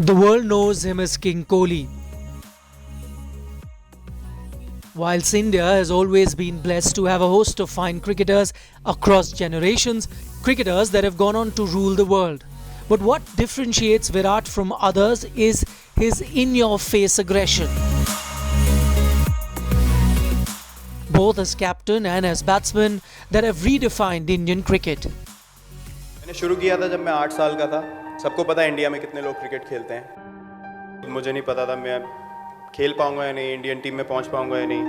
The world knows him as King Kohli. Whilst India has always been blessed to have a host of fine cricketers across generations, cricketers that have gone on to rule the world. But what differentiates Virat from others is his in-your-face aggression. Both as captain and as batsman that have redefined Indian cricket. मैंने शुरू किया था जब मैं 8 साल का था. सबको पता है इंडिया में कितने लोग क्रिकेट खेलते हैं. मुझे नहीं पता था मैं खेल पाऊंगा या नहीं, इंडियन टीम में पहुंच पाऊंगा या नहीं.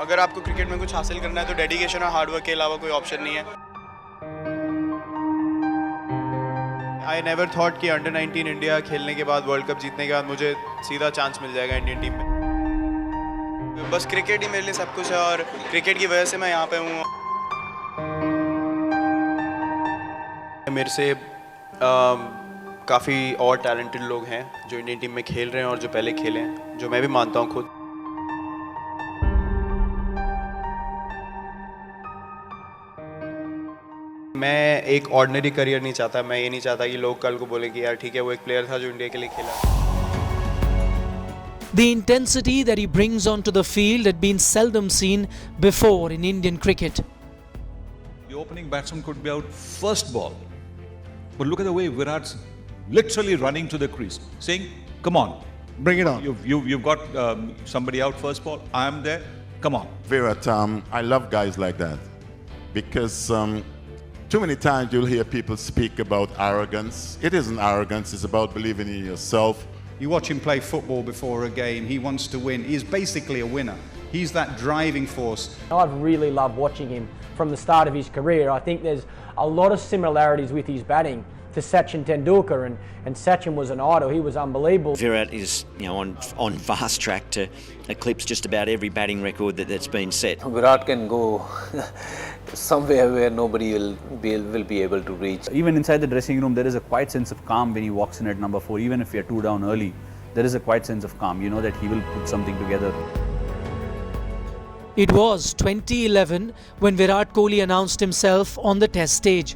अगर आपको क्रिकेट में कुछ हासिल करना है तो डेडिकेशन और हार्डवर्क के अलावा कोई ऑप्शन नहीं है. आई नेवर थॉट कि अंडर 19 इंडिया खेलने के बाद, वर्ल्ड कप जीतने के बाद मुझे सीधा चांस मिल जाएगा इंडियन टीम में. बस क्रिकेट ही मेरे लिए सब कुछ है और क्रिकेट की वजह से मैं यहाँ पे हूँ. मेरे से काफ़ी और टैलेंटेड लोग हैं जो इंडियन टीम में खेल रहे हैं और जो पहले खेले हैं, जो मैं भी मानता हूँ खुद. मैं एक ऑर्डिनरी करियर नहीं चाहता. मैं ये नहीं चाहता कि लोग कल को बोले कि यार ठीक है वो एक प्लेयर था जो इंडिया के लिए खेला. The intensity that he brings onto the field had been seldom seen before in Indian cricket. The opening batsman could be out first ball. But look at the way Virat's literally running to the crease, saying, come on. Bring it on. You've got somebody out first ball. I'm there. Come on. Virat, I love guys like that because too many times you'll hear people speak about arrogance. It isn't arrogance. It's about believing in yourself. You watch him play football before a game. He wants to win. He is basically a winner. He's that driving force. I've really loved watching him from the start of his career. I think there's a lot of similarities with his batting to Sachin Tendulkar, and Sachin was an idol. He was unbelievable. Virat is, on fast track to eclipse just about every batting record that's been set. Virat can go somewhere where nobody will be able to reach. Even inside the dressing room, there is a quiet sense of calm when he walks in at number 4. Even if we are 2 down early, there is a quiet sense of calm. You know that he will put something together. It was 2011 when Virat Kohli announced himself on the Test stage.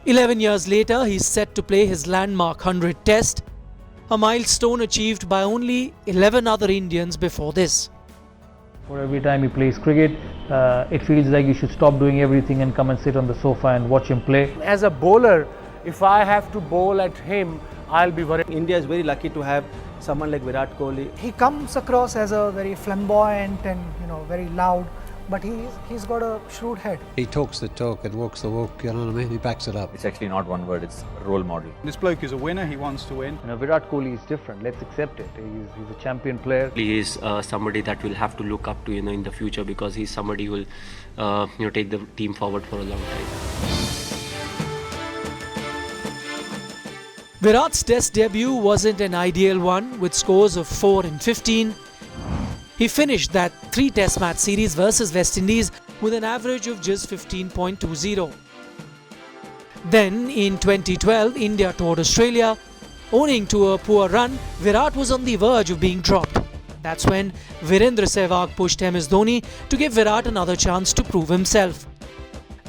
11 years later, he's set to play his landmark 100th Test, a milestone achieved by only 11 other Indians before this. For every time he plays cricket, it feels like you should stop doing everything and come and sit on the sofa and watch him play. As a bowler, if I have to bowl at him, I'll be worried. India is very lucky to have someone like Virat Kohli. He comes across as a very flamboyant and very loud, but he's got a shrewd head. He talks the talk and walks the walk, you know what I mean? He backs it up. It's actually not one word, it's a role model. This bloke is a winner, he wants to win. Virat Kohli is different, let's accept it. He's a champion player. He is somebody that we'll have to look up to in the future, because he's somebody who will take the team forward for a long time. Virat's Test debut wasn't an ideal one, with scores of 4 and 15. He finished that 3 Test match series versus West Indies with an average of just 15.20. Then in 2012, India toured Australia. Owing to a poor run, Virat was on the verge of being dropped. That's when Virendra Sehwag pushed MS Dhoni to give Virat another chance to prove himself.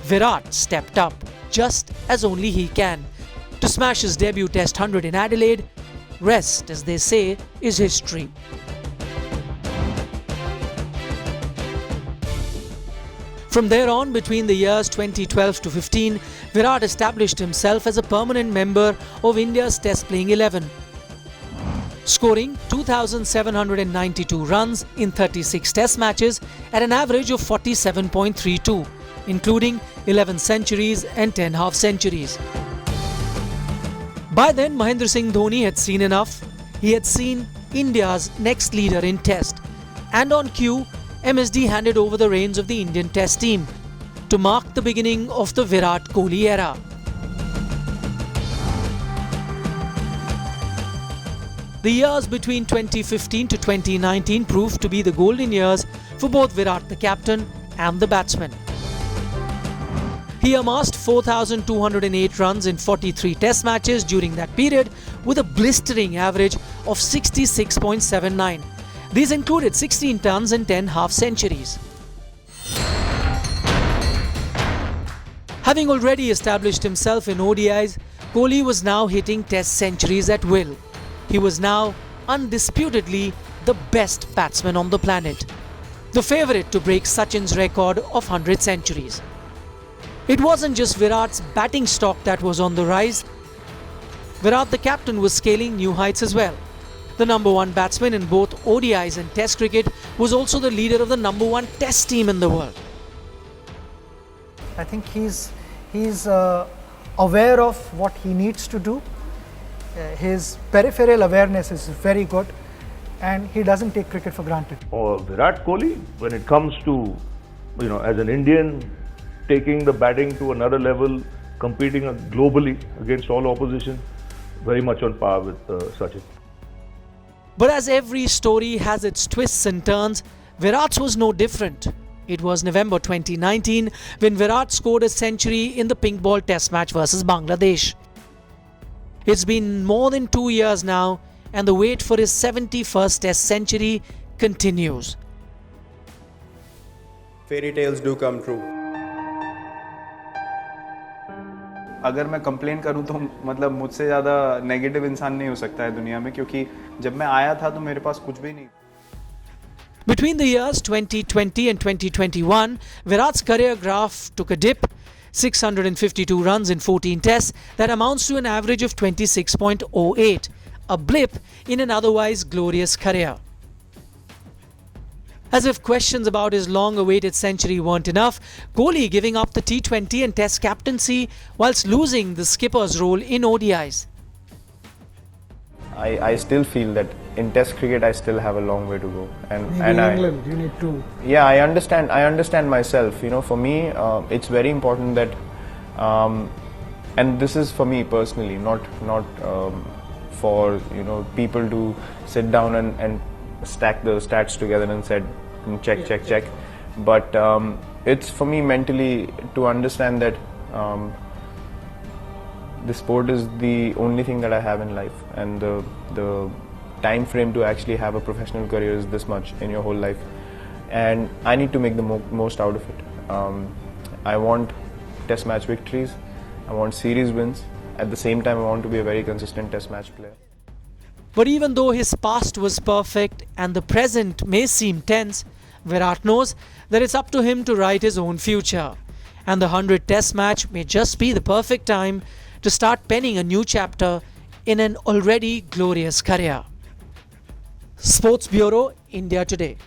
Virat stepped up, just as only he can, to smash his debut Test 100 in Adelaide. Rest, as they say, is history. From there on, between the years 2012 to 15, Virat established himself as a permanent member of India's Test playing 11, scoring 2,792 runs in 36 Test matches at an average of 47.32, including 11 centuries and 10 half-centuries. By then, Mahendra Singh Dhoni had seen enough. He had seen India's next leader in Test, and on cue, MSD handed over the reins of the Indian Test team to mark the beginning of the Virat Kohli era. The years between 2015 to 2019 proved to be the golden years for both Virat the captain and the batsman. He amassed 4,208 runs in 43 Test matches during that period, with a blistering average of 66.79. These included 16 tons and 10 half-centuries. Having already established himself in ODIs, Kohli was now hitting test centuries at will. He was now undisputedly the best batsman on the planet, the favourite to break Sachin's record of 100 centuries. It wasn't just Virat's batting stock that was on the rise. Virat, the captain, was scaling new heights as well. The number one batsman in both ODIs and Test cricket was also the leader of the number one Test team in the world. I think he's aware of what he needs to do. His peripheral awareness is very good, and he doesn't take cricket for granted. Or Virat Kohli, when it comes to, as an Indian, taking the batting to another level, competing globally against all opposition, very much on par with Sachin. But as every story has its twists and turns, Virat's was no different. It was November 2019 when Virat scored a century in the pink ball test match versus Bangladesh. It's been more than 2 years now, and the wait for his 71st test century continues. Fairy tales do come true. अगर मैं complain करूं तो मतलब मुझसे ज़्यादा negative इंसान नहीं हो सकता है दुनिया में, क्योंकि जब मैं आया था तो मेरे पास कुछ भी नहीं. Between the years 2020 and 2021, Virat's career graph took a dip. 652 runs in 14 tests, that amounts to an average of 26.08, a blip in an otherwise glorious career. As if questions about his long-awaited century weren't enough, Kohli giving up the T20 and Test captaincy whilst losing the skipper's role in ODIs. I still feel that in Test cricket I still have a long way to go. Maybe in England you need to. Yeah, I understand myself. For me, it's very important that, and this is for me personally, not for people to sit down and stack the stats together and said check. But it's for me mentally to understand that the sport is the only thing that I have in life, and the time frame to actually have a professional career is this much in your whole life, and I need to make the most out of it. I want test match victories, I want series wins. At the same time, I want to be a very consistent test match player. But even though his past was perfect and the present may seem tense, Virat knows that it's up to him to write his own future. And the 100 test match may just be the perfect time to start penning a new chapter in an already glorious career. Sports Bureau, India Today.